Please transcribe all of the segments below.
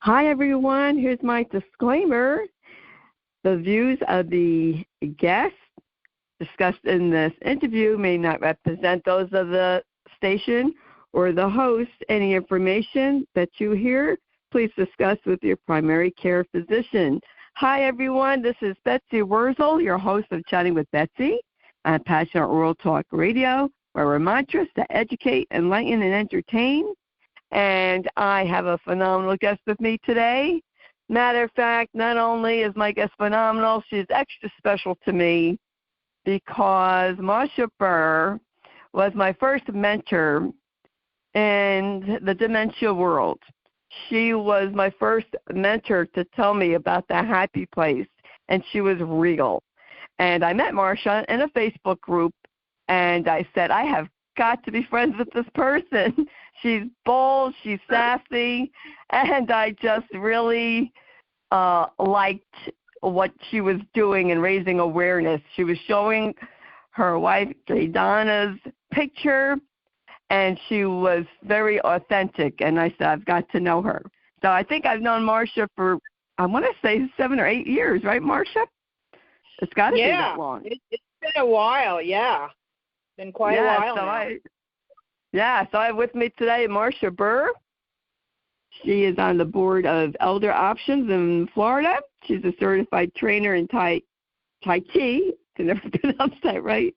Hi, everyone. Here's my disclaimer. The views of the guests discussed in this interview may not represent those of the station or the host. Any information that you hear, please discuss with your primary care physician. Hi, everyone. This is Betsy Wurzel, your host of Chatting with Betsy on Passionate Rural Talk Radio, where our mantra is to educate, enlighten, and entertain. And I have a phenomenal guest with me today. Matter of fact, not only is my guest phenomenal, she's extra special to me because Marcia Burr was my first mentor in the dementia world. She was my first mentor to tell me about the happy place, and she was real. And I met Marcia in a Facebook group, and I said, I have got to be friends with this person. She's bold, she's sassy, and I just really liked what she was doing and raising awareness. She was showing her wife Gaydona's picture, and she was very authentic, and I said, I've got to know her. So I think I've known Marcia for, I want to say 7 or 8 years, right, Marcia? It's got to be that long. It's been a while, yeah. Been quite a while now. So I have with me today Marcia Burr. She is on the board of Elder Options in Florida. She's a certified trainer in Tai Chi. I can never pronounce that right.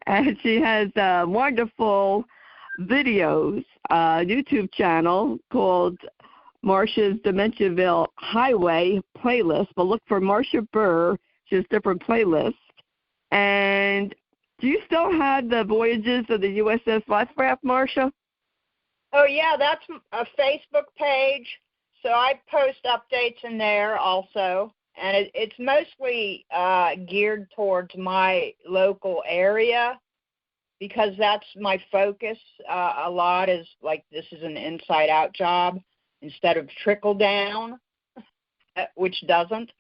And she has wonderful videos, YouTube channel called Marcia's Dementiaville Highway playlist. But look for Marcia Burr. She has different playlists. And do you still have the voyages of the USS Lovecraft, Marcia? Oh, yeah, that's a Facebook page. So I post updates in there also. And it's mostly geared towards my local area because that's my focus. A lot is like this is an inside-out job instead of trickle-down, which doesn't.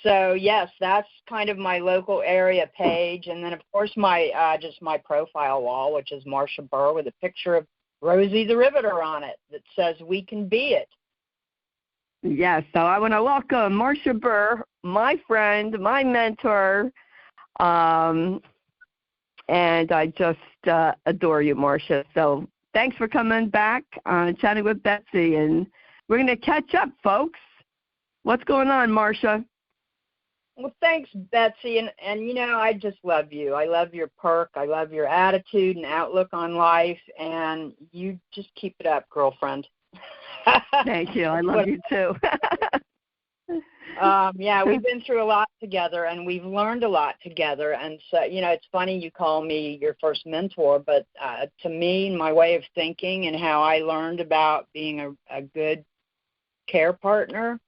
So, yes, that's kind of my local area page. And then, of course, my just my profile wall, which is Marcia Burr with a picture of Rosie the Riveter on it that says, we can be it. Yes, so I want to welcome Marcia Burr, my friend, my mentor, and I just adore you, Marcia. So thanks for coming back on Chatting with Betsy, and we're going to catch up, folks. What's going on, Marcia? Well, thanks, Betsy, and you know, I just love you. I love your perk. I love your attitude and outlook on life, and you just keep it up, girlfriend. Thank you. I love you, too. Yeah, we've been through a lot together, and we've learned a lot together, and so, you know, it's funny you call me your first mentor, but to me, my way of thinking and how I learned about being a good care partner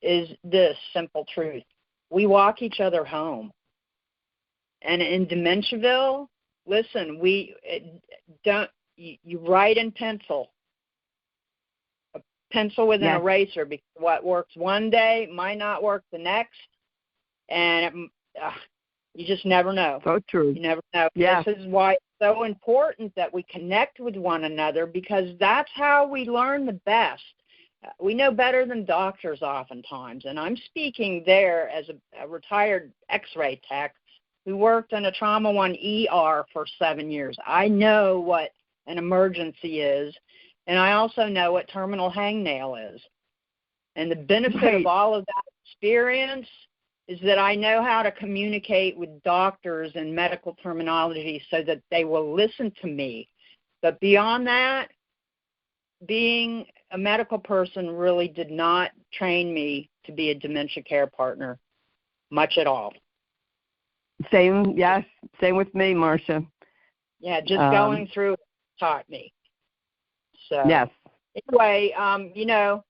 is this simple truth. We walk each other home. And in Dementiaville, listen, you write in pencil, a pencil with an eraser, because what works one day might not work the next, and you just never know. So true. You never know. Yeah. This is why it's so important that we connect with one another, because that's how we learn the best. We know better than doctors oftentimes, and I'm speaking there as a retired x-ray tech who worked in a Trauma 1 ER for 7 years. I know what an emergency is, and I also know what terminal hangnail is. And the benefit of all of that experience is that I know how to communicate with doctors and medical terminology so that they will listen to me. But beyond that, being a medical person really did not train me to be a dementia care partner much at all. Same with me, Marcia. Yeah, just going through it taught me. So yes. Anyway, you know,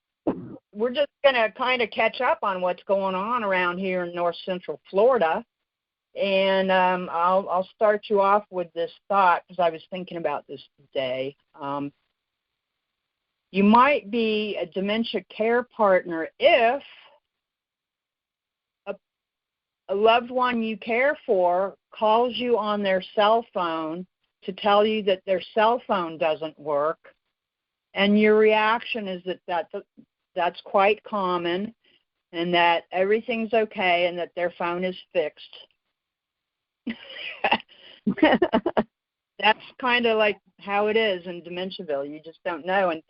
we're just going to kind of catch up on what's going on around here in North Central Florida. And I'll start you off with this thought because I was thinking about this today. You might be a dementia care partner if a loved one you care for calls you on their cell phone to tell you that their cell phone doesn't work, and your reaction is that that's quite common, and that everything's okay and that their phone is fixed. That's kind of like how it is in Dementiaville. You just don't know, and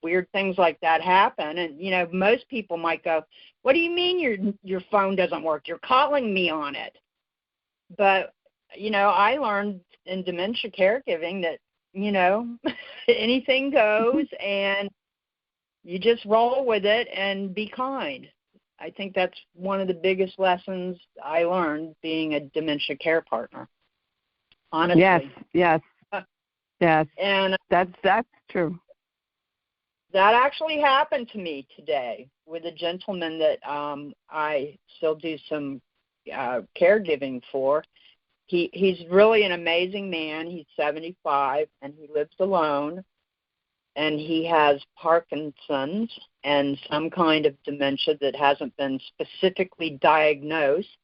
weird things like that happen. And, most people might go, what do you mean your phone doesn't work? You're calling me on it. But, I learned in dementia caregiving that, anything goes, and you just roll with it and be kind. I think that's one of the biggest lessons I learned being a dementia care partner. Honestly. Yes. And that's true. That actually happened to me today with a gentleman that I still do some caregiving for. He's really an amazing man. He's 75, and he lives alone, and he has Parkinson's and some kind of dementia that hasn't been specifically diagnosed,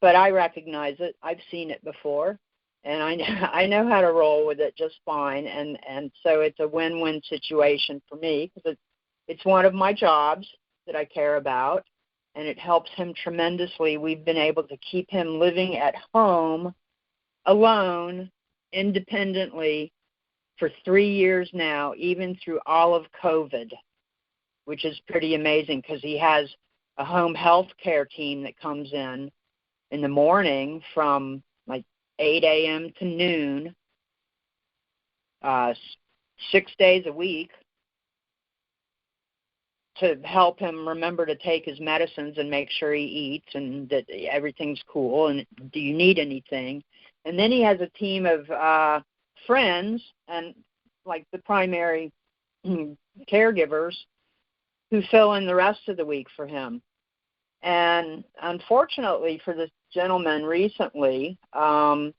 but I recognize it. I've seen it before, and I know how to roll with it just fine, and so it's a win-win situation for me because it's one of my jobs that I care about, and it helps him tremendously. We've been able to keep him living at home alone, independently, for 3 years now, even through all of COVID, which is pretty amazing because he has a home health care team that comes in the morning from like 8 a.m. to noon, 6 days a week, to help him remember to take his medicines and make sure he eats and that everything's cool and do you need anything. And then he has a team of friends and like the primary caregivers who fill in the rest of the week for him. And unfortunately for this gentleman recently, one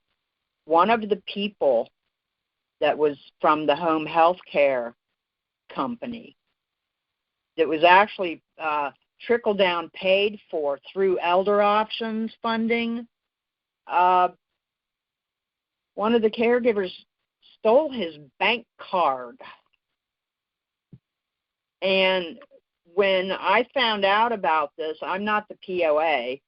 of the people that was from the home health care company that was actually trickle-down paid for through Elder Options funding, one of the caregivers stole his bank card. And when I found out about this, I'm not the POA,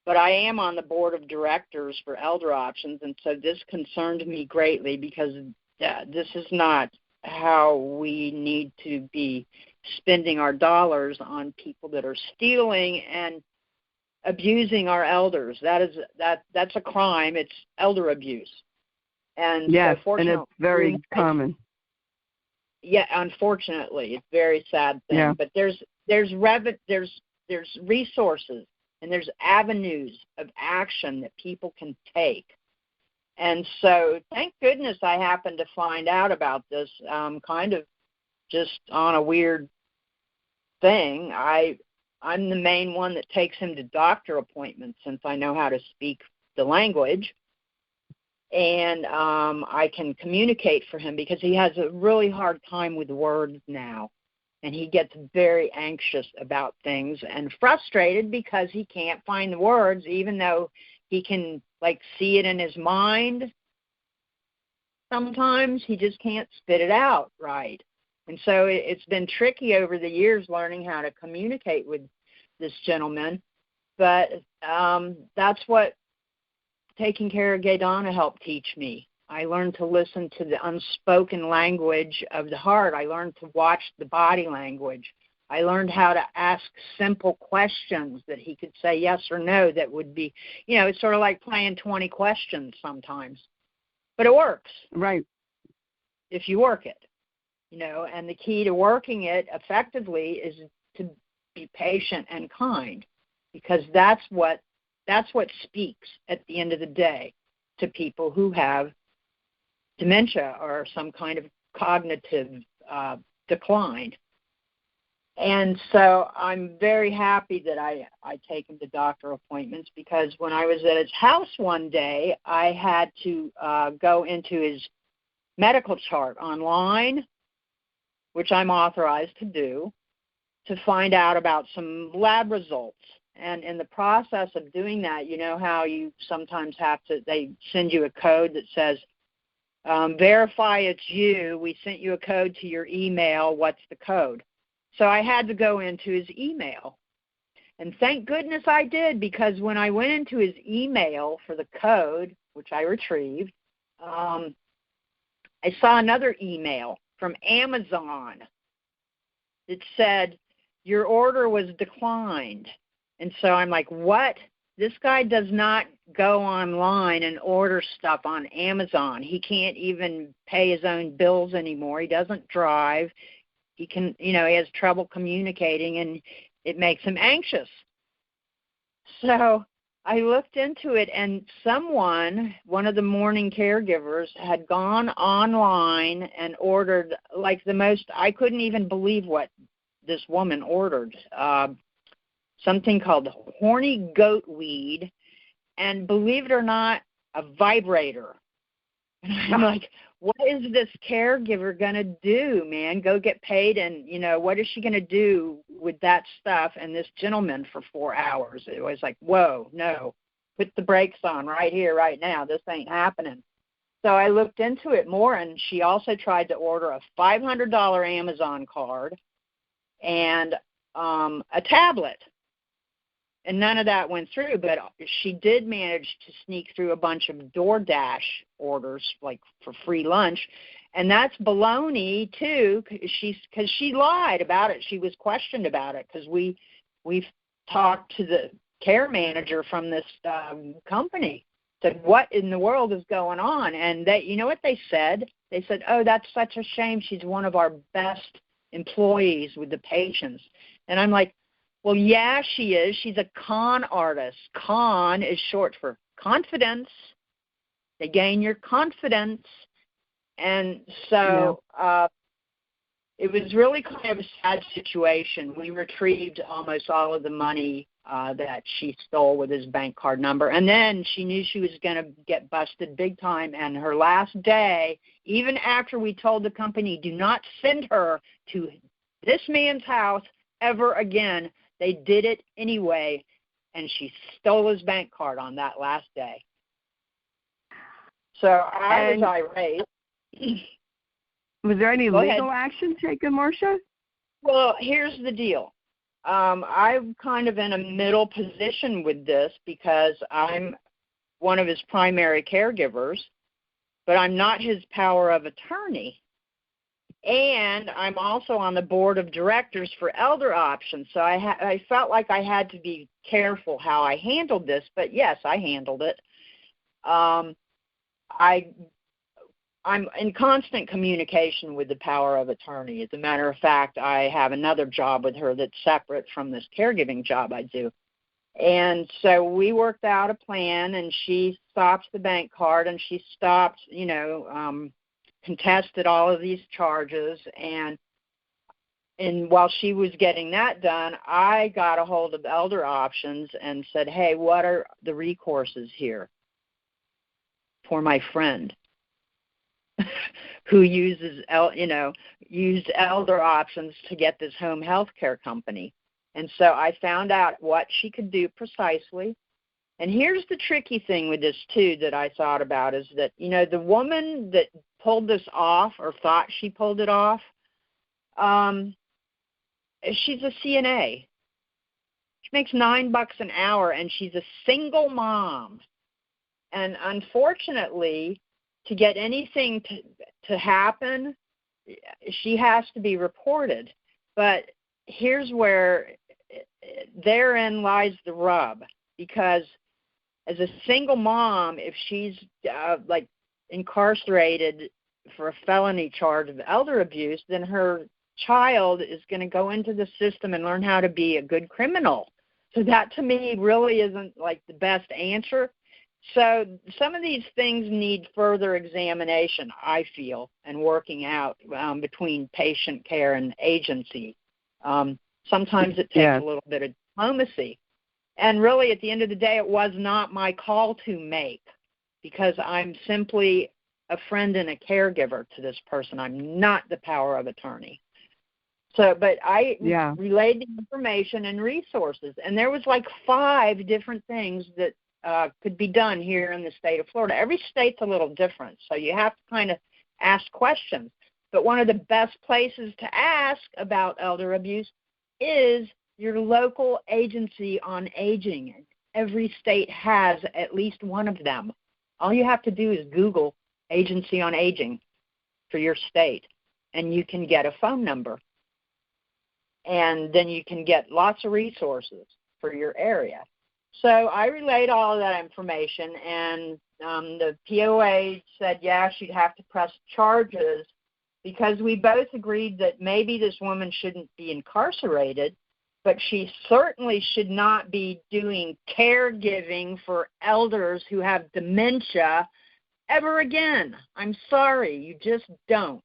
but I am on the board of directors for Elder Options, and so this concerned me greatly because this is not how we need to be spending our dollars on people that are stealing and abusing our elders. That's a crime. It's elder abuse. And yes, so and it's very common. Yeah, unfortunately, it's a very sad thing. Yeah. But there's resources and there's avenues of action that people can take. And so, thank goodness I happened to find out about this, kind of just on a weird thing. I'm the main one that takes him to doctor appointments since I know how to speak the language. And I can communicate for him because he has a really hard time with words now. And he gets very anxious about things and frustrated because he can't find the words, even though he can, see it in his mind. Sometimes he just can't spit it out right. And so it's been tricky over the years learning how to communicate with this gentleman. But that's what taking care of Gaydon helped teach me. I learned to listen to the unspoken language of the heart. I learned to watch the body language. I learned how to ask simple questions that he could say yes or no that would be, it's sort of like playing 20 questions sometimes. But it works. Right. If you work it, and the key to working it effectively is to be patient and kind, because that's what speaks at the end of the day to people who have dementia or some kind of cognitive decline. And so I'm very happy that I take him to doctor appointments, because when I was at his house one day, I had to go into his medical chart online, which I'm authorized to do, to find out about some lab results. And in the process of doing that, you know how you sometimes they send you a code that says, verify it's you. We sent you a code to your email. What's the code? So I had to go into his email. And thank goodness I did, because when I went into his email for the code, which I retrieved, I saw another email from Amazon that said, your order was declined. And so I'm like, what? This guy does not go online and order stuff on Amazon. He can't even pay his own bills anymore. He doesn't drive. He can, he has trouble communicating, and it makes him anxious. So I looked into it, and one of the morning caregivers, had gone online and ordered like the most, I couldn't even believe what this woman ordered, something called horny goat weed, and believe it or not, a vibrator. And I'm like, what is this caregiver going to do, man? Go get paid, and, what is she going to do with that stuff and this gentleman for 4 hours? It was like, whoa, no, put the brakes on right here, right now. This ain't happening. So I looked into it more, and she also tried to order a $500 Amazon card and a tablet. And none of that went through, but she did manage to sneak through a bunch of DoorDash orders, like for free lunch, and that's baloney too. Because she lied about it. She was questioned about it, because we've talked to the care manager from this company. Said, what in the world is going on? And they, you know what they said? They said, oh, that's such a shame. She's one of our best employees with the patients. And I'm like, well, yeah, she is. She's a con artist. Con is short for confidence. They gain your confidence. And so it was really kind of a sad situation. We retrieved almost all of the money that she stole with his bank card number. And then she knew she was going to get busted big time. And her last day, even after we told the company, do not send her to this man's house ever again, they did it anyway, and she stole his bank card on that last day. So I was irate. Was there any legal action taken, Marcia? Well, here's the deal. I'm kind of in a middle position with this, because I'm one of his primary caregivers, but I'm not his power of attorney. And I'm also on the board of directors for Elder Options, so I felt like I had to be careful how I handled this, but yes, I handled it. I'm in constant communication with the power of attorney. As a matter of fact, I have another job with her that's separate from this caregiving job I do. And so we worked out a plan, and she stopped the bank card, and she stopped, contested all of these charges, and while she was getting that done, I got a hold of Elder Options and said, hey, what are the recourses here for my friend who used Elder Options to get this home health care company? And so I found out what she could do precisely. And here's the tricky thing with this, too, that I thought about is that, the woman that pulled this off, or thought she pulled it off, she's a CNA. She makes $9 an hour, and she's a single mom. And unfortunately, to get anything to happen, she has to be reported. But here's where therein lies the rub, because as a single mom, if she's incarcerated for a felony charge of elder abuse, then her child is going to go into the system and learn how to be a good criminal. So that, to me, really isn't the best answer. So some of these things need further examination, I feel, and working out between patient care and agency. Sometimes it takes a little bit of diplomacy. And really, at the end of the day, it was not my call to make, because I'm simply a friend and a caregiver to this person. I'm not the power of attorney. So, but I relayed the information and resources, and there was 5 different things that could be done here in the state of Florida. Every state's a little different, so you have to kind of ask questions. But one of the best places to ask about elder abuse is your local agency on aging. Every state has at least one of them. All you have to do is Google agency on aging for your state, and you can get a phone number. And then you can get lots of resources for your area. So I relayed all of that information, and the POA said, yeah, she'd have to press charges, because we both agreed that maybe this woman shouldn't be incarcerated, but she certainly should not be doing caregiving for elders who have dementia ever again. I'm sorry, you just don't.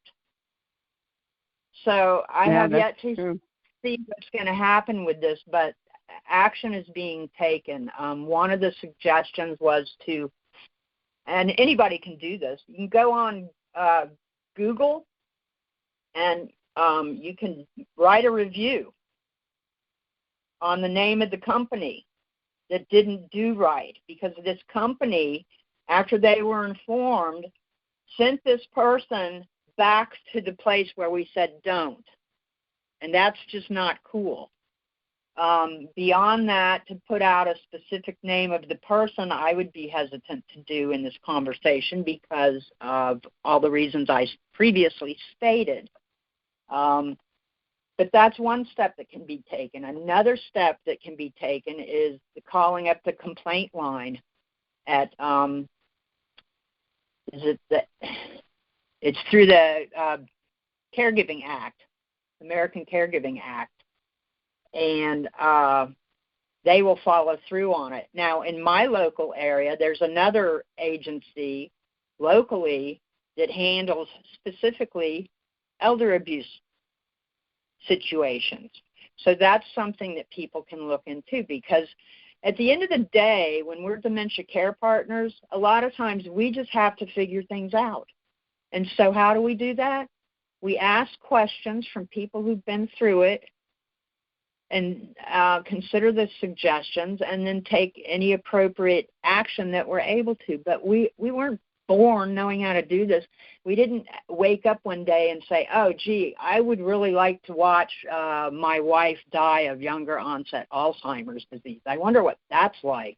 So I have yet to see what's going to happen with this, but action is being taken. One of the suggestions was to, and anybody can do this, you can go on Google and you can write a review on the name of the company that didn't do right, because this company, after they were informed, sent this person back to the place where we said don't. And that's just not cool. Beyond that, to put out a specific name of the person, I would be hesitant to do in this conversation because of all the reasons I previously stated. But that's one step that can be taken. Another step that can be taken is the calling up the complaint line at, it's through the Caregiving Act, American Caregiving Act, and they will follow through on it. Now, in my local area, there's another agency locally that handles specifically elder abuse situations. So that's something that people can look into, because at the end of the day, when we're dementia care partners, a lot of times we just have to figure things out. And so how do we do that? We ask questions from people who've been through it and consider the suggestions and then take any appropriate action that we're able to. But we weren't born knowing how to do this. We didn't wake up one day and say, oh, gee, I would really like to watch my wife die of younger onset Alzheimer's disease. I wonder what that's like.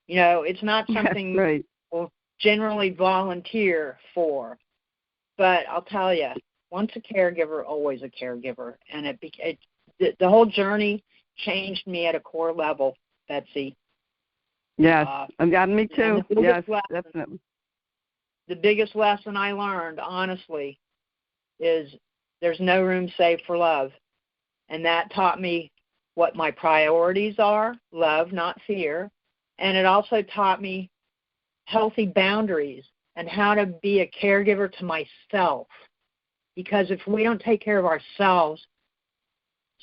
You know, it's not something we'll generally volunteer for. But I'll tell you, once a caregiver, always a caregiver. And the whole journey changed me at a core level, Betsy. Yes, me too. Yes, definitely. The biggest lesson I learned, honestly, is there's no room save for love. And that taught me what my priorities are, love, not fear. And it also taught me healthy boundaries and how to be a caregiver to myself. Because if we don't take care of ourselves,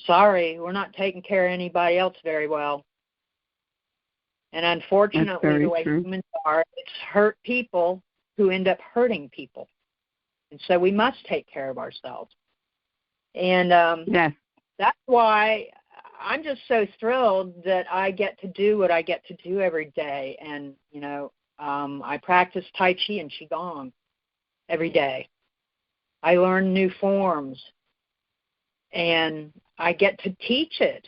sorry, we're not taking care of anybody else very well. And unfortunately, the way humans are, it's hurt people who end up hurting people. And so we must take care of ourselves. And that's why I'm just so thrilled that I get to do what I get to do every day. And, you know, I practice Tai Chi and Qigong every day. I learn new forms, and I get to teach it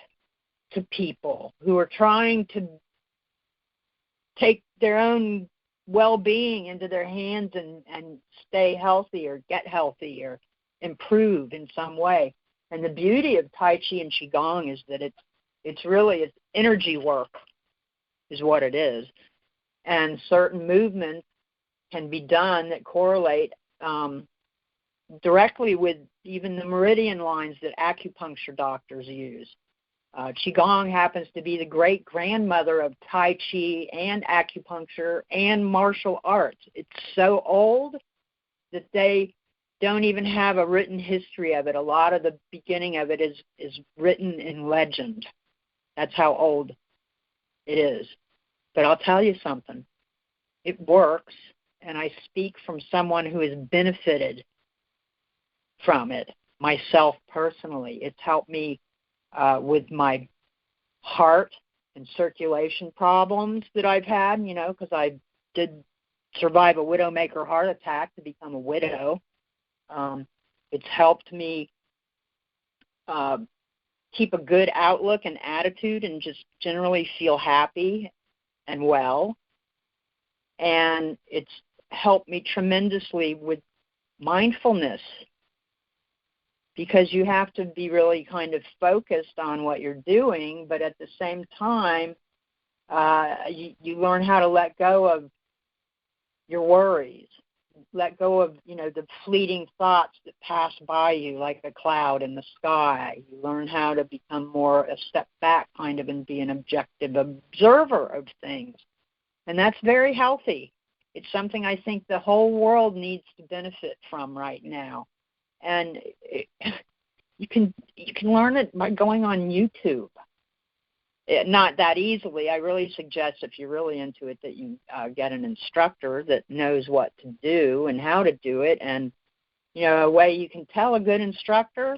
to people who are trying to take their own well-being into their hands and stay healthy or get healthy or improve in some way. And the beauty of Tai Chi and Qigong is that it's energy work is what it is. And certain movements can be done that correlate directly with even the meridian lines that acupuncture doctors use. Qigong happens to be the great-grandmother of Tai Chi and acupuncture and martial arts. It's so old that they don't even have a written history of it. A lot of the beginning of it is written in legend. That's how old it is. But I'll tell you something. It works, and I speak from someone who has benefited from it, myself personally. It's helped me with my heart and circulation problems that I've had, you know, because I did survive a widowmaker heart attack to become a widow. It's helped me keep a good outlook and attitude and just generally feel happy and well. And it's helped me tremendously with mindfulness, because you have to be really kind of focused on what you're doing, but at the same time, you learn how to let go of your worries, let go of, the fleeting thoughts that pass by you like a cloud in the sky. You learn how to become more a step back kind of and be an objective observer of things. And that's very healthy. It's something I think the whole world needs to benefit from right now. And you can learn it by going on YouTube. Not that easily. I really suggest, if you're really into it, that you get an instructor that knows what to do and how to do it. And, a way you can tell a good instructor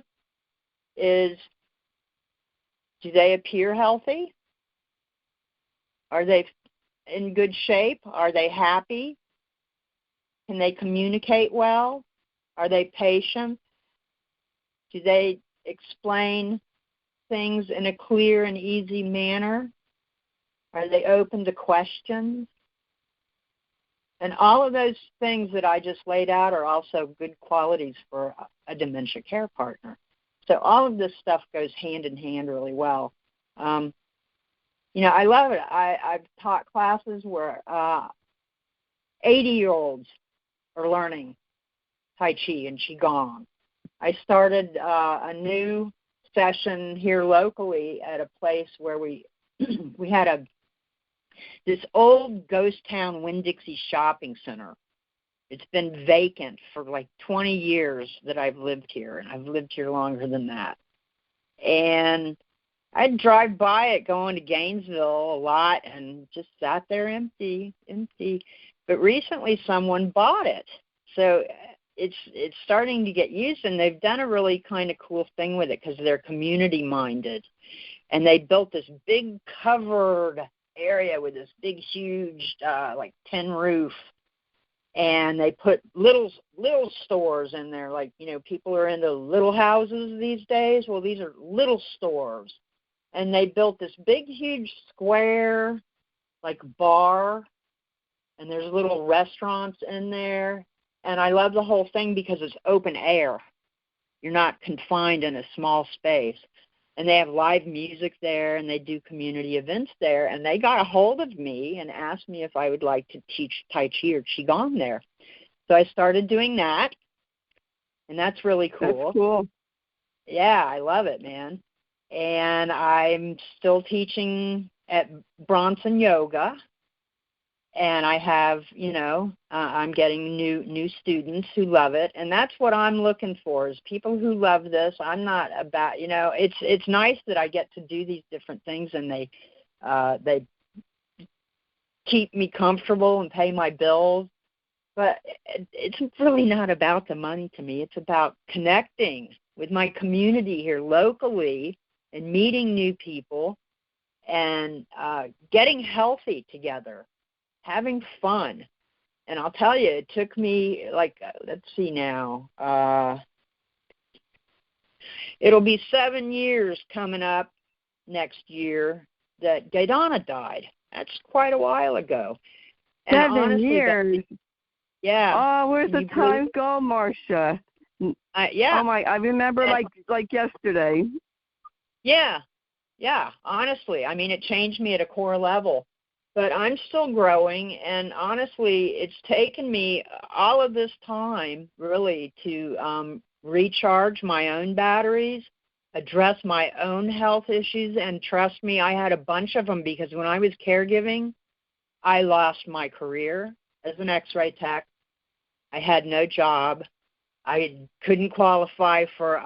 is, do they appear healthy? Are they in good shape? Are they happy? Can they communicate well? Are they patient? Do they explain things in a clear and easy manner? Are they open to questions? And all of those things that I just laid out are also good qualities for a dementia care partner. So all of this stuff goes hand in hand really well. I love it. I've taught classes where 80-year-olds are learning Tai Chi and Qigong. I started a new session here locally at a place where we had this old ghost town Winn-Dixie shopping center. It's been vacant for like 20 years that I've lived here, and I've lived here longer than that. And I'd drive by it going to Gainesville a lot and just sat there empty. But recently someone bought it. So it's starting to get used, and they've done a really kind of cool thing with it because they're community-minded. And they built this big covered area with this big, huge, like tin roof. And they put little stores in there. Like, people are into little houses these days. Well, these are little stores. And they built this big, huge square, like, bar. And there's little restaurants in there. And I love the whole thing because it's open air. You're not confined in a small space. And they have live music there, and they do community events there. And they got a hold of me and asked me if I would like to teach Tai Chi or Qigong there. So I started doing that, and that's really cool. That's cool. Yeah, I love it, man. And I'm still teaching at Bronson Yoga. And I have, I'm getting new students who love it, and that's what I'm looking for, is people who love this. I'm not about, it's nice that I get to do these different things, and they keep me comfortable and pay my bills. But it's really not about the money to me. It's about connecting with my community here locally and meeting new people and getting healthy together. Having fun. And I'll tell you, it took me, let's see now, it'll be 7 years coming up next year that Gaydon died. That's quite a while ago. And 7 years? Yeah. Oh, where's the time go, Marcia? Yeah. Oh, my, I remember like yesterday. Yeah. Yeah, honestly. I mean, it changed me at a core level. But I'm still growing, and honestly, it's taken me all of this time, really, to recharge my own batteries, address my own health issues, and trust me, I had a bunch of them, because when I was caregiving, I lost my career as an X-ray tech. I had no job. I couldn't qualify for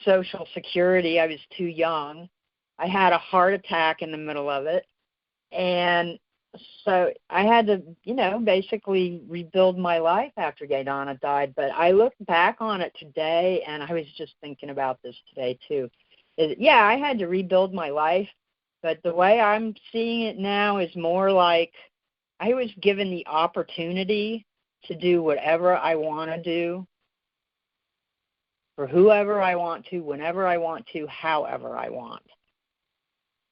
Social Security. I was too young. I had a heart attack in the middle of it. And so I had to, basically rebuild my life after Gaydon died. But I look back on it today, and I was just thinking about this today, too. I had to rebuild my life, but the way I'm seeing it now is more like I was given the opportunity to do whatever I want to do. for whoever I want to, whenever I want to, however I want.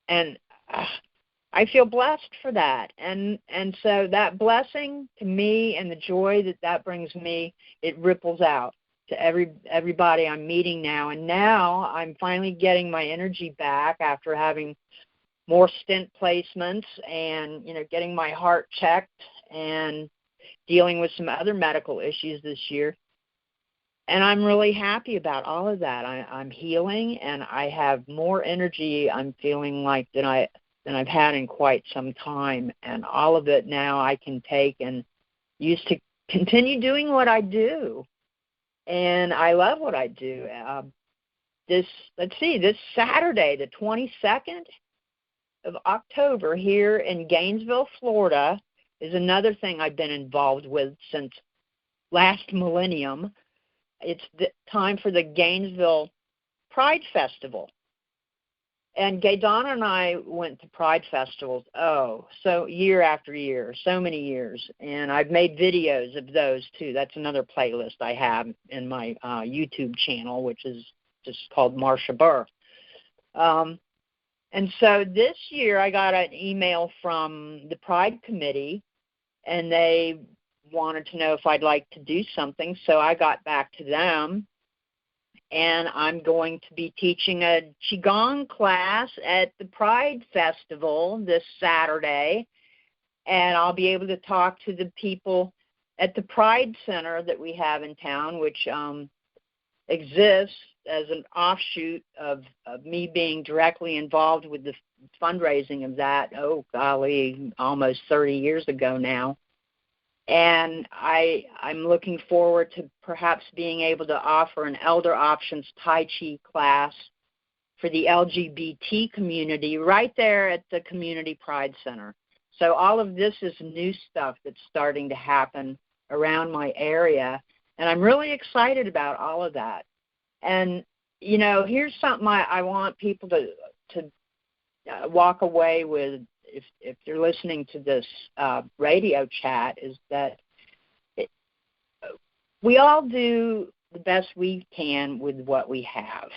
And I feel blessed for that. And so that blessing to me and the joy that brings me, it ripples out to everybody I'm meeting now. And now I'm finally getting my energy back after having more stent placements and, getting my heart checked and dealing with some other medical issues this year. And I'm really happy about all of that. I'm healing, and I have more energy, I'm feeling like, than I've had in quite some time. And all of it now I can take and use to continue doing what I do. And I love what I do. This Saturday, the 22nd of October here in Gainesville, Florida, is another thing I've been involved with since last millennium. It's the time for the Gainesville Pride Festival. And Gaydon and I went to Pride Festivals, so year after year, so many years. And I've made videos of those, too. That's another playlist I have in my YouTube channel, which is just called Marcia Burr. And so this year I got an email from the Pride Committee, and they wanted to know if I'd like to do something. So I got back to them, and I'm going to be teaching a Qigong class at the Pride Festival this Saturday, and I'll be able to talk to the people at the Pride Center that we have in town, which exists as an offshoot of me being directly involved with the fundraising of that, almost 30 years ago now. And I'm looking forward to perhaps being able to offer an Elder Options Tai Chi class for the LGBT community right there at the Community Pride Center. So all of this is new stuff that's starting to happen around my area, and I'm really excited about all of that. And, here's something I want people to walk away with if you're listening to this radio chat, is that we all do the best we can with what we have.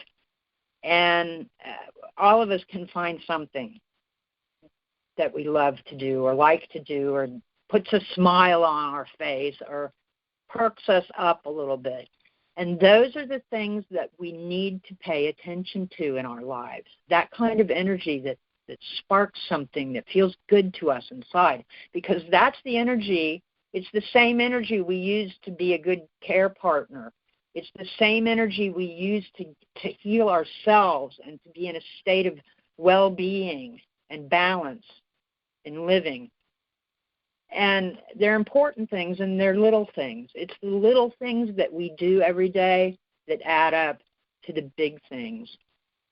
And all of us can find something that we love to do or like to do or puts a smile on our face or perks us up a little bit. And those are the things that we need to pay attention to in our lives, that kind of energy that sparks something that feels good to us inside, because that's the energy. It's the same energy we use to be a good care partner. It's the same energy we use to heal ourselves and to be in a state of well-being and balance in living. And they're important things, and they're little things. It's the little things that we do every day that add up to the big things,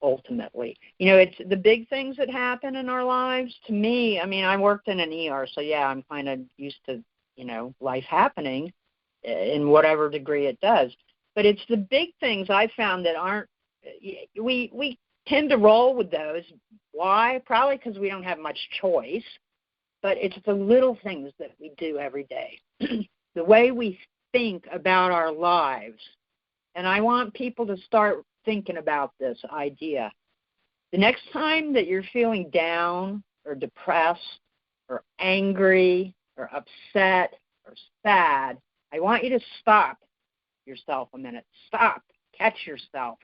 ultimately. It's the big things that happen in our lives. To me, I worked in an ER, so yeah, I'm kind of used to, life happening in whatever degree it does. But it's the big things I found that aren't, we tend to roll with those. Why? Probably because we don't have much choice. But it's the little things that we do every day, the way we think about our lives. And I want people to start thinking about this idea. The next time that you're feeling down or depressed or angry or upset or sad, I want you to stop yourself a minute. Stop, catch yourself,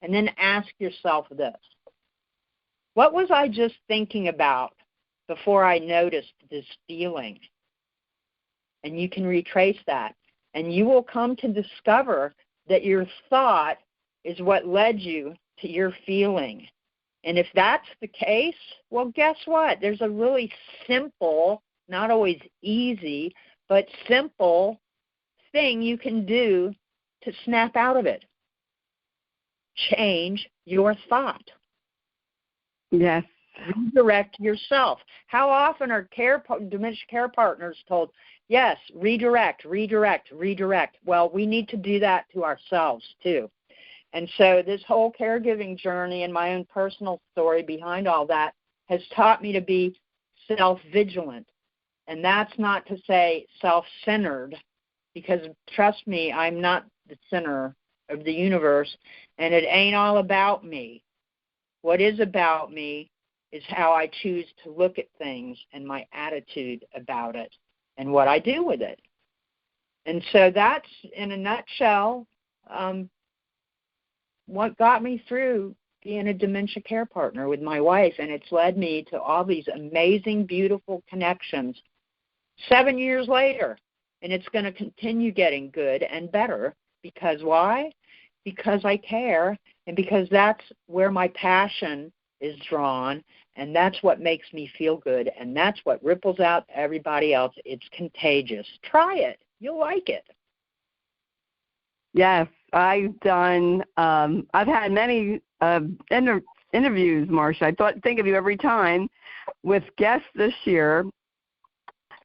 and then ask yourself this. What was I just thinking about before I noticed this feeling? And you can retrace that. And you will come to discover that your thought is what led you to your feeling. And if that's the case, well, guess what? There's a really simple, not always easy, but simple thing you can do to snap out of it. Change your thought. Yes. Redirect yourself. How often are dementia care partners told, yes, redirect. Well, we need to do that to ourselves, too. And so this whole caregiving journey and my own personal story behind all that has taught me to be self-vigilant. And that's not to say self-centered, because trust me, I'm not the center of the universe, and it ain't all about me. What is about me is how I choose to look at things and my attitude about it and what I do with it. And so that's, in a nutshell, what got me through being a dementia care partner with my wife, and it's led me to all these amazing, beautiful connections 7 years later. And it's going to continue getting good and better. Because why? Because I care, and because that's where my passion is drawn, and that's what makes me feel good, and that's what ripples out to everybody else. It's contagious. Try it. You'll like it. Yes, I've had many interviews, Marcia. I think of you every time with guests this year,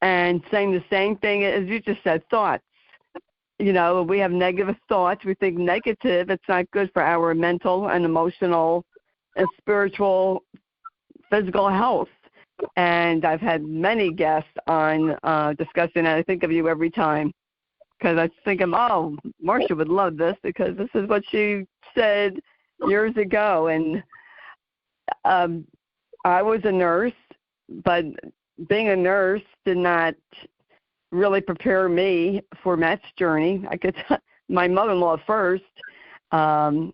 and saying the same thing as you just said, thoughts. You know, we have negative thoughts. We think negative. It's not good for our mental and emotional and spiritual, physical health. And I've had many guests on discussing that. I think of you every time because I think, oh, Marcia would love this because this is what she said years ago. And I was a nurse, but being a nurse did not really prepare me for Matt's journey. I could my mother-in-law first, and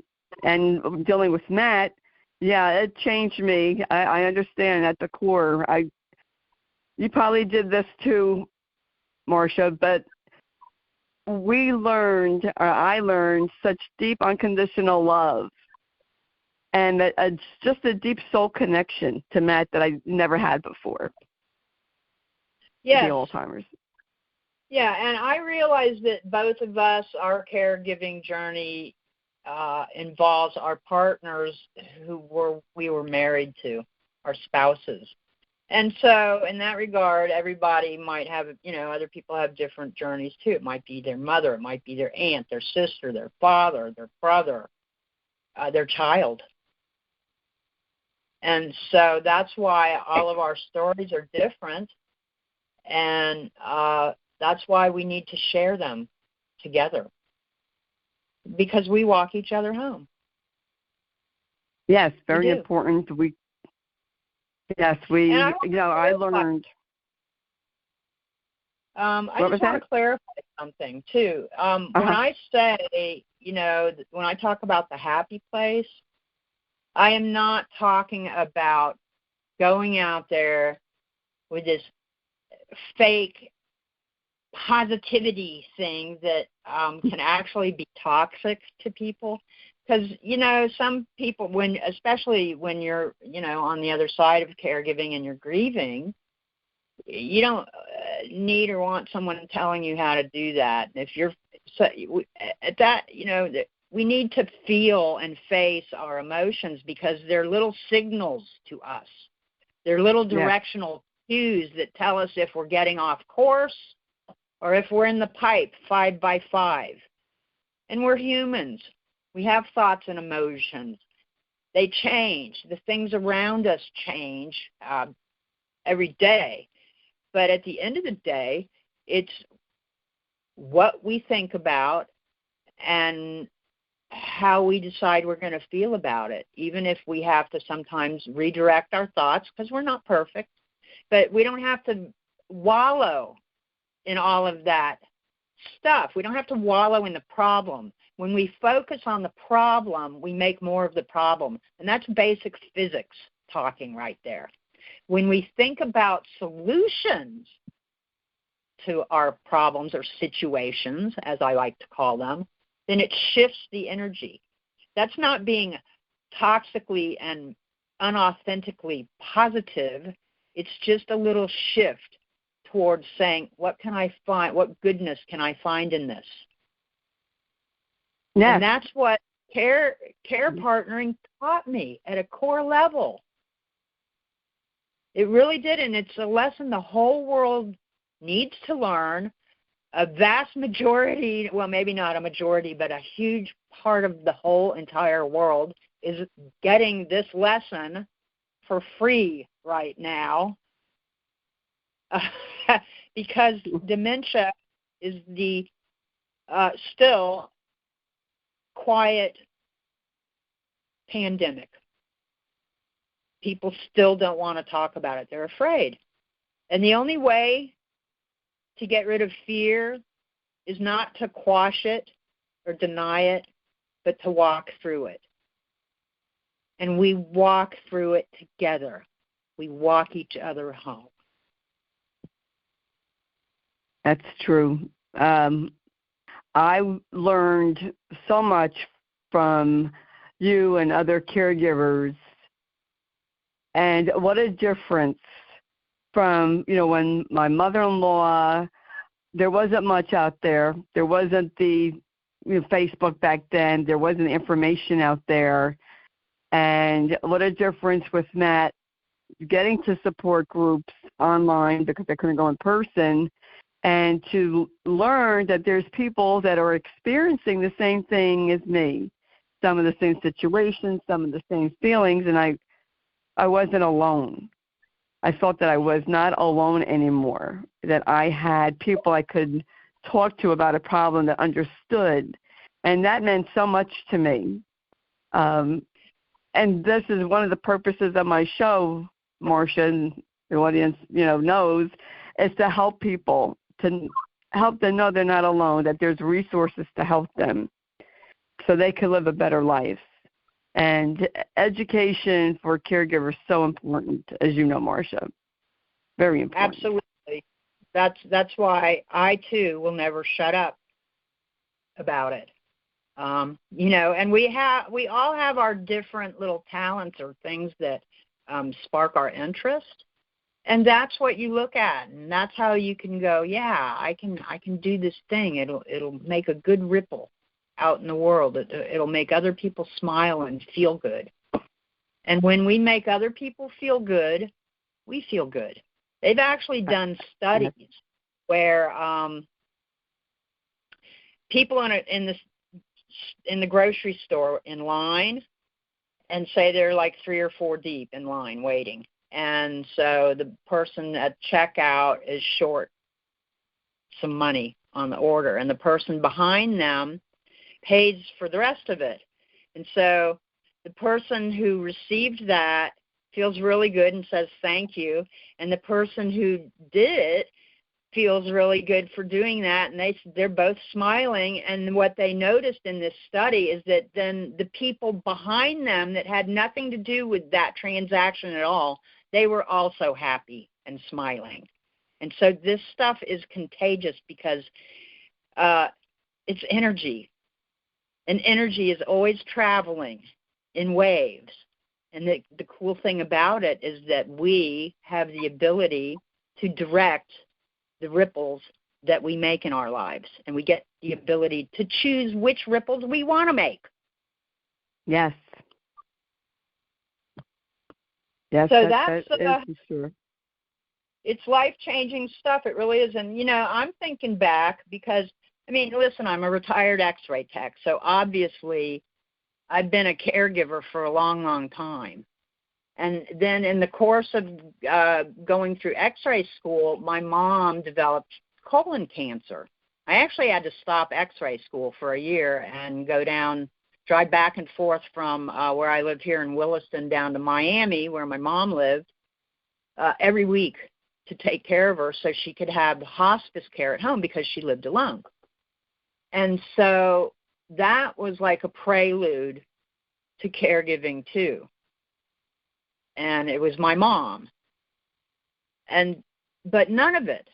dealing with Matt, yeah, it changed me. I understand at the core. You probably did this too, Marcia, but I learned such deep unconditional love, and it's just a deep soul connection to Matt that I never had before. Yes. The Alzheimer's. Yeah, and I realize that both of us, our caregiving journey involves our partners we were married to, our spouses. And so in that regard, everybody might have, other people have different journeys too. It might be their mother, it might be their aunt, their sister, their father, their brother, their child. And so that's why all of our stories are different. And that's why we need to share them together, because we walk each other home. Yes, very important. I learned. I just want to clarify something too. When I say, when I talk about the happy place, I am not talking about going out there with this fake positivity thing that can actually be toxic to people. Because, some people, especially when you're, on the other side of caregiving and you're grieving, you don't need or want someone telling you how to do that. If you're at that, we need to feel and face our emotions because they're little signals to us. They're little directional cues that tell us if we're getting off course or if we're in the pipe 5 by 5. And we're humans. We have thoughts and emotions. They change. The things around us change every day. But at the end of the day, it's what we think about and how we decide we're going to feel about it, even if we have to sometimes redirect our thoughts because we're not perfect. But we don't have to wallow in all of that stuff. We don't have to wallow in the problem. When we focus on the problem, we make more of the problem. And that's basic physics talking right there. When we think about solutions to our problems or situations, as I like to call them, then it shifts the energy. That's not being toxically and unauthentically positive. It's just a little shift towards saying, what can I find? What goodness can I find in this? Yeah. And that's what care partnering taught me at a core level. It really did, and it's a lesson the whole world needs to learn. A vast majority, well, maybe not a majority, but a huge part of the whole entire world is getting this lesson for free right now because dementia is the still quiet pandemic. People still don't want to talk about it. They're afraid. And the only way to get rid of fear is not to quash it or deny it, but to walk through it. And we walk through it together. We walk each other home. That's true. I learned so much from you and other caregivers, and what a difference from, when my mother-in-law, there wasn't much out there. There wasn't the Facebook back then. There wasn't information out there. And what a difference with Matt getting to support groups online because I couldn't go in person, and to learn that there's people that are experiencing the same thing as me, some of the same situations, some of the same feelings, and I wasn't alone. I felt that I was not alone anymore, that I had people I could talk to about a problem that understood, and that meant so much to me. And this is one of the purposes of my show, Marcia, and the audience, knows, is to help people, to help them know they're not alone, that there's resources to help them so they can live a better life. And education for caregivers is so important, as you know, Marcia. Very important. Absolutely. That's why I, too, will never shut up about it. And we all have our different little talents or things that spark our interest. And that's what you look at, and that's how you can go, yeah, I can do this thing. It'll make a good ripple out in the world. It'll make other people smile and feel good. And when we make other people feel good, we feel good. They've actually done studies where people in the grocery store in line, and say they're like 3 or 4 deep in line waiting. And so the person at checkout is short some money on the order, and the person behind them pays for the rest of it. And so the person who received that feels really good and says thank you, and the person who did it feels really good for doing that, and they're both smiling. And what they noticed in this study is that then the people behind them that had nothing to do with that transaction at all, they were also happy and smiling. And so this stuff is contagious because it's energy. And energy is always traveling in waves. And the cool thing about it is that we have the ability to direct the ripples that we make in our lives. And we get the ability to choose which ripples we want to make. Yes. Yes, so that is for sure. It's life-changing stuff. It really is. And, I'm thinking back because, listen, I'm a retired X-ray tech, so obviously I've been a caregiver for a long, long time. And then in the course of going through X-ray school, my mom developed colon cancer. I actually had to stop X-ray school for a year and drive back and forth from where I live here in Williston down to Miami, where my mom lived, every week to take care of her so she could have hospice care at home because she lived alone. And so that was like a prelude to caregiving too. And it was my mom. But none of it.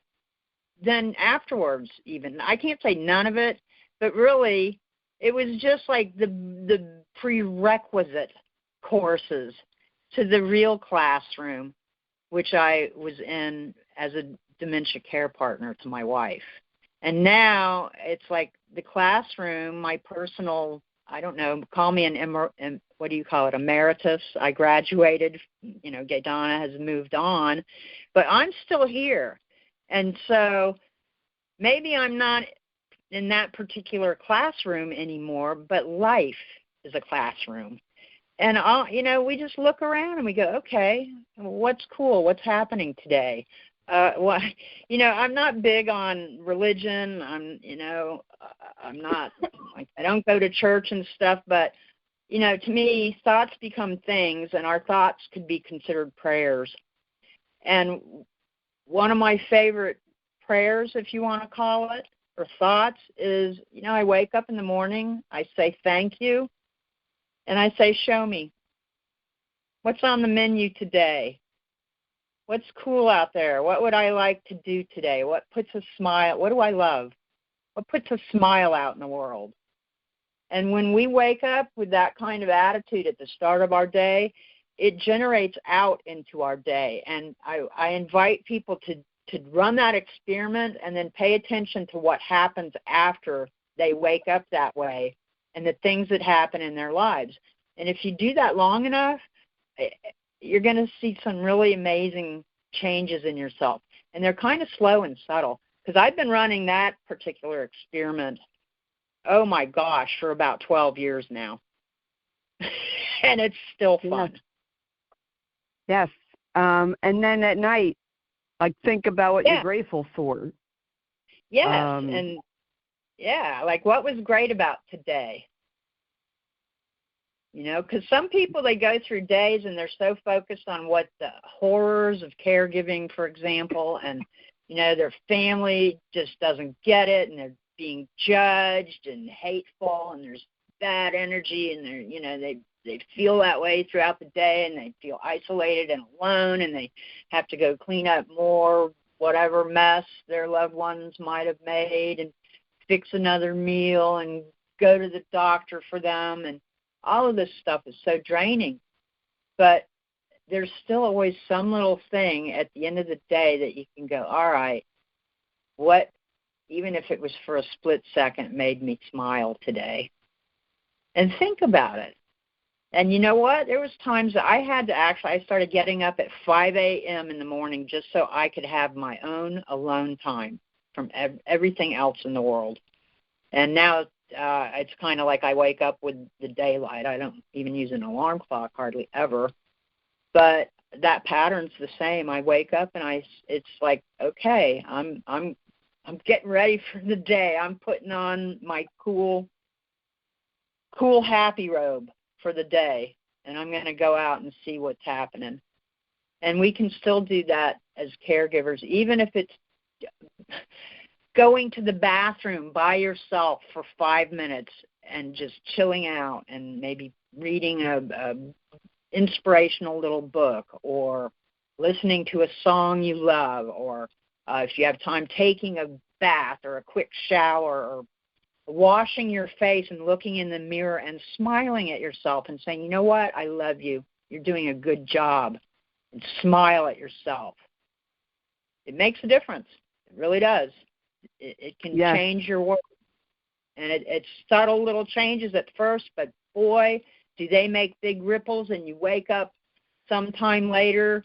Then afterwards even, I can't say none of it, but really it was just like the prerequisite courses to the real classroom, which I was in as a dementia care partner to my wife. And now it's like the classroom, my personal, I don't know, call me what do you call it, emeritus. I graduated, Gaydon has moved on, but I'm still here. And so maybe I'm not in that particular classroom anymore, but life is a classroom. And, we just look around and we go, okay, what's cool? What's happening today? Well, I'm not big on religion. I'm not, like, I don't go to church and stuff, but, to me, thoughts become things, and our thoughts could be considered prayers. And one of my favorite prayers, if you want to call it, or thoughts, is, I wake up in the morning, I say thank you, and I say, show me. What's on the menu today? What's cool out there? What would I like to do today? What puts a smile? What do I love? What puts a smile out in the world? And when we wake up with that kind of attitude at the start of our day, it generates out into our day. And I invite people to run that experiment and then pay attention to what happens after they wake up that way and the things that happen in their lives. And if you do that long enough, you're going to see some really amazing changes in yourself. And they're kind of slow and subtle, because I've been running that particular experiment, oh my gosh, for about 12 years now. And it's still fun. Yes. And then at night, like, think about what you're grateful for. Yes. And like, what was great about today? Because some people, they go through days and they're so focused on what the horrors of caregiving, for example, and, their family just doesn't get it, and they're being judged and hateful, and there's bad energy, and they're, they feel that way throughout the day, and they feel isolated and alone, and they have to go clean up more whatever mess their loved ones might have made and fix another meal and go to the doctor for them, and all of this stuff is so draining. But there's still always some little thing at the end of the day that you can go, all right, what, even if it was for a split second, made me smile today? And think about it. And you know what? There was times that I started getting up at 5 a.m. in the morning just so I could have my own alone time from everything else in the world. And now it's kind of like I wake up with the daylight. I don't even use an alarm clock hardly ever. But that pattern's the same. I wake up and it's like, okay, I'm getting ready for the day. I'm putting on my cool happy robe for the day, and I'm going to go out and see what's happening. And we can still do that as caregivers, even if it's going to the bathroom by yourself for 5 minutes and just chilling out and maybe reading a inspirational little book, or listening to a song you love, or if you have time, taking a bath or a quick shower, or washing your face and looking in the mirror and smiling at yourself and saying, you know what, I love you. You're doing a good job. And smile at yourself. It makes a difference. It really does. It can change your world. And it's subtle little changes at first, but boy, do they make big ripples, and you wake up sometime later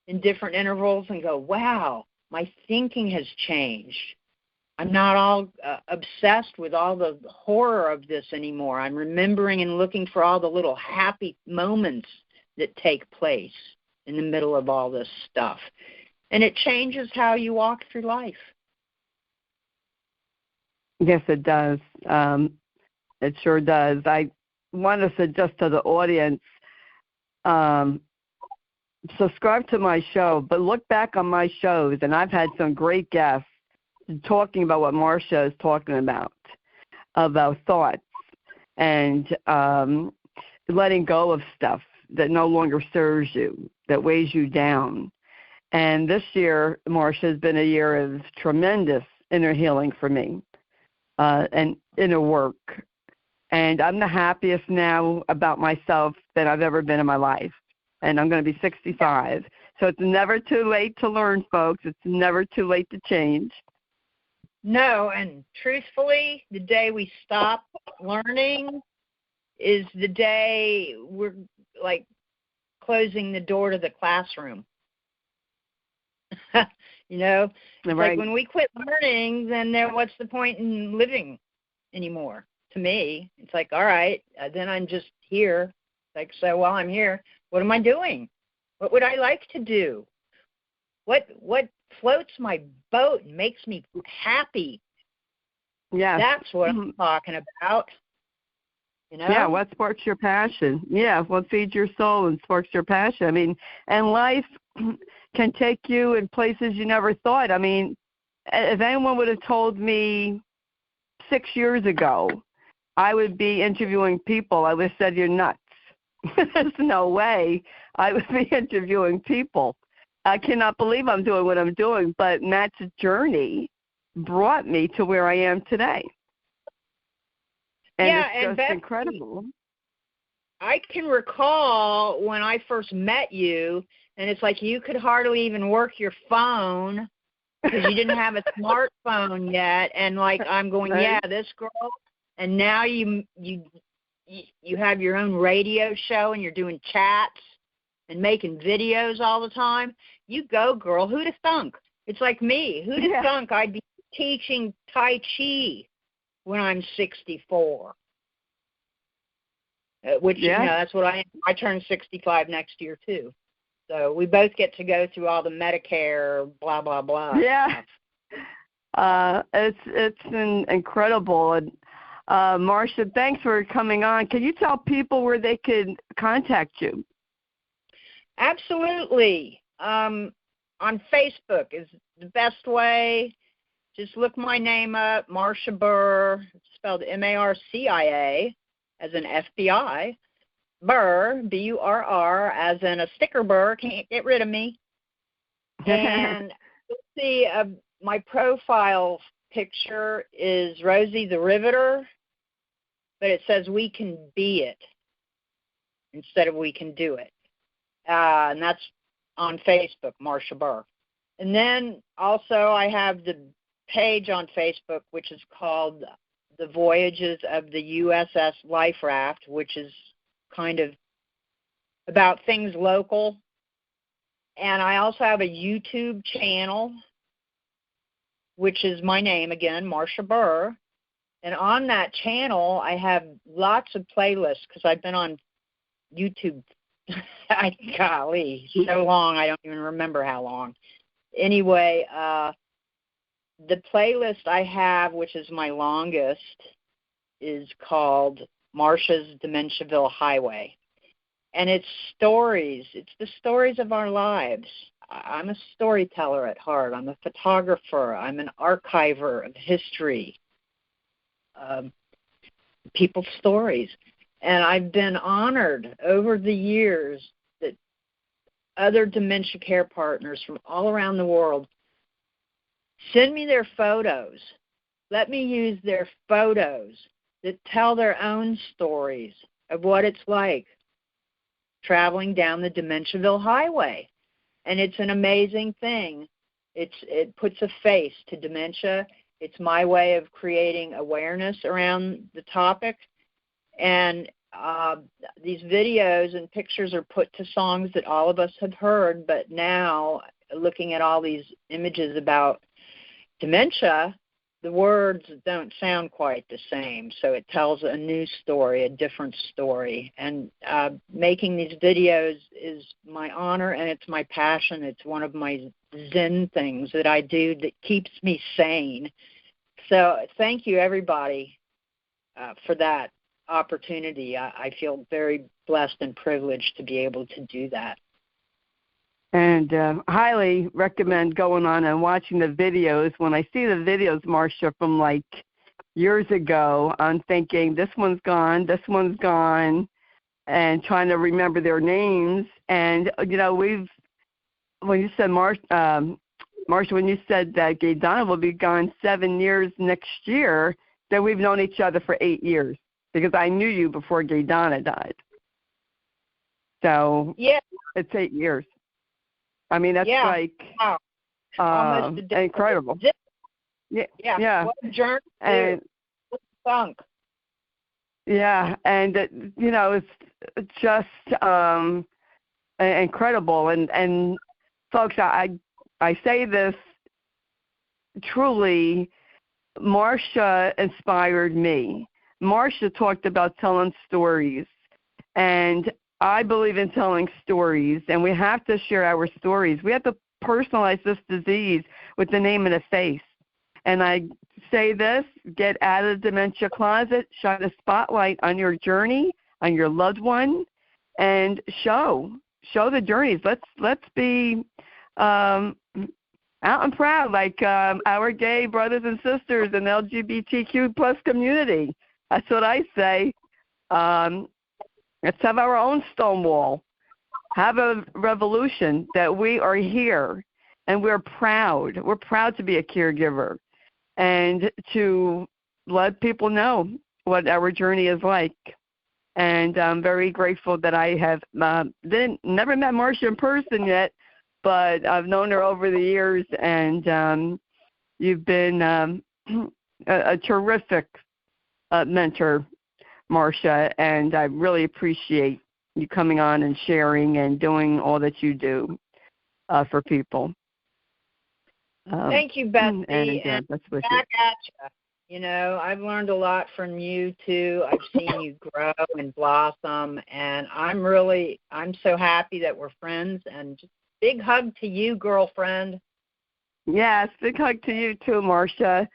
in different intervals and go, wow, my thinking has changed. I'm not all obsessed with all the horror of this anymore. I'm remembering and looking for all the little happy moments that take place in the middle of all this stuff. And it changes how you walk through life. Yes, it does. It sure does. I want to suggest to the audience, subscribe to my show, but look back on my shows, and I've had some great guests talking about what Marcia is talking about thoughts and letting go of stuff that no longer serves you, that weighs you down. And this year, Marcia, has been a year of tremendous inner healing for me and inner work. And I'm the happiest now about myself than I've ever been in my life. And I'm going to be 65. So it's never too late to learn, folks. It's never too late to change. No, and truthfully, the day we stop learning is the day we're like closing the door to the classroom. You know, it's like when we quit learning, then what's the point in living anymore? To me, it's like, all right, then I'm just here. Like, so while I'm here, what am I doing? What would I like to do? what floats my boat and makes me happy. Yeah. That's what I'm talking about. You know? Yeah, what sparks your passion? Yeah, what feeds your soul and sparks your passion? I mean, and life can take you in places you never thought. I mean, if anyone would have told me 6 years ago I would be interviewing people, I would have said, you're nuts. There's no way I would be interviewing people. I cannot believe I'm doing what I'm doing, but Matt's journey brought me to where I am today. And it's just Betsy, incredible. I can recall when I first met you, and it's like you could hardly even work your phone because you didn't have a smartphone yet. And like I'm going, yeah, this girl. And now you have your own radio show and you're doing chats and making videos all the time. You go, girl. Who'd have thunk? It's like me. Who'd have thunk I'd be teaching Tai Chi when I'm 64? Which, you know, that's what I am. I turn 65 next year, too. So we both get to go through all the Medicare, blah, blah, blah. Yeah. It's incredible. And, Marcia, thanks for coming on. Can you tell people where they could contact you? Absolutely. On Facebook is the best way. Just look my name up, Marcia Burr, spelled Marcia, as in FBI. Burr, Burr, as in a sticker burr, can't get rid of me. And you'll see my profile picture is Rosie the Riveter, but it says we can be it instead of we can do it. And that's on Facebook, Marcia Burr. And then also I have the page on Facebook, which is called The Voyages of the USS Life Raft, which is kind of about things local. And I also have a YouTube channel, which is my name again, Marcia Burr. And on that channel, I have lots of playlists because I've been on YouTube, golly, so long, I don't even remember how long. Anyway, the playlist I have, which is my longest, is called Marcia's Dementiaville Highway. And it's stories. It's the stories of our lives. I'm a storyteller at heart. I'm a photographer. I'm an archiver of history, people's stories. And I've been honored over the years that other dementia care partners from all around the world send me their photos. Let me use their photos that tell their own stories of what it's like traveling down the Dementiaville Highway. And it's an amazing thing. It puts a face to dementia. It's my way of creating awareness around the topic. And these videos and pictures are put to songs that all of us have heard, but now looking at all these images about dementia, the words don't sound quite the same. So it tells a new story, a different story. And making these videos is my honor and it's my passion. It's one of my Zen things that I do that keeps me sane. So thank you, everybody, for that opportunity. I feel very blessed and privileged to be able to do that. And highly recommend going on and watching the videos. When I see the videos, Marcia, from like years ago, I'm thinking this one's gone, and trying to remember their names. And, you know, when you said, Marcia, when you said that Gaydon will be gone 7 years next year, then we've known each other for 8 years because I knew you before Gaydon died. So yeah, it's 8 years. I mean, that's almost incredible. Yeah. What a journey. And what a funk. Yeah, and you know, it's just incredible. And folks, I say this truly. Marcia inspired me. Marcia talked about telling stories, and I believe in telling stories, and we have to share our stories. We have to personalize this disease with the name and a face. And I say this, get out of the dementia closet, shine a spotlight on your journey, on your loved one, and show the journeys. Let's be out and proud, like our gay brothers and sisters in the LGBTQ plus community. That's what I say. Let's have our own Stonewall. Have a revolution that we are here, and we're proud. We're proud to be a caregiver and to let people know what our journey is like. And I'm very grateful that I have never met Marcia in person yet, but I've known her over the years, and you've been a terrific mentor, Marcia, and I really appreciate you coming on and sharing and doing all that you do for people. Thank you, Betsy. And back at you. You know, I've learned a lot from you, too. I've seen you grow and blossom, and I'm so happy that we're friends, and just big hug to you, girlfriend. Yes, big hug to you, too, Marcia.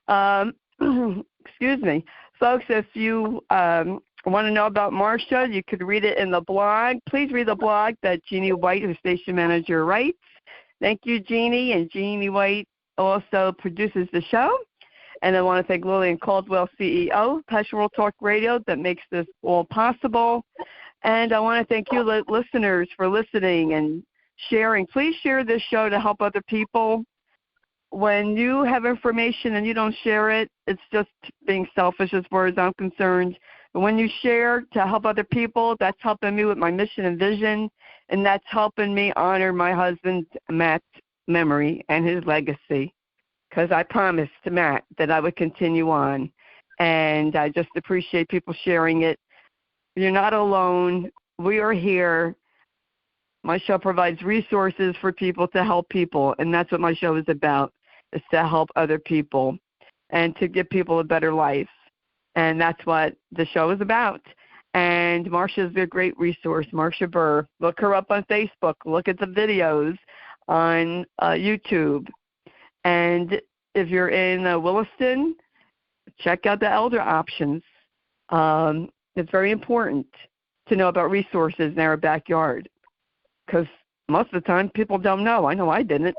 Excuse me. Folks, if you want to know about Marcia, you could read it in the blog. Please read the blog that Jeannie White, the station manager, writes. Thank you, Jeannie. And Jeannie White also produces the show. And I want to thank Lillian Caldwell, CEO, Passion World Talk Radio, that makes this all possible. And I want to thank you, listeners, for listening and sharing. Please share this show to help other people. When you have information and you don't share it, it's just being selfish as far as I'm concerned. But when you share to help other people, that's helping me with my mission and vision, and that's helping me honor my husband, Matt's memory and his legacy, because I promised to Matt that I would continue on, and I just appreciate people sharing it. You're not alone. We are here. My show provides resources for people to help people, and that's what my show is about, is to help other people and to give people a better life. And that's what the show is about. And Marcia is a great resource, Marcia Burr. Look her up on Facebook. Look at the videos on YouTube. And if you're in Williston, check out the elder options. It's very important to know about resources in our backyard, because most of the time people don't know. I know I didn't.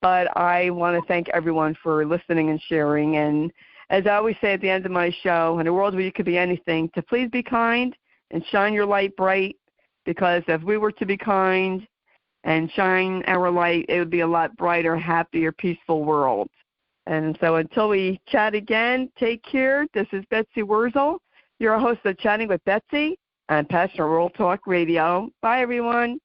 But I want to thank everyone for listening and sharing. And as I always say at the end of my show, in a world where you could be anything, to please be kind and shine your light bright, because if we were to be kind and shine our light, it would be a lot brighter, happier, peaceful world. And so until we chat again, take care. This is Betsy Wurzel, your host of Chatting with Betsy on Passion World Talk Radio. Bye, everyone.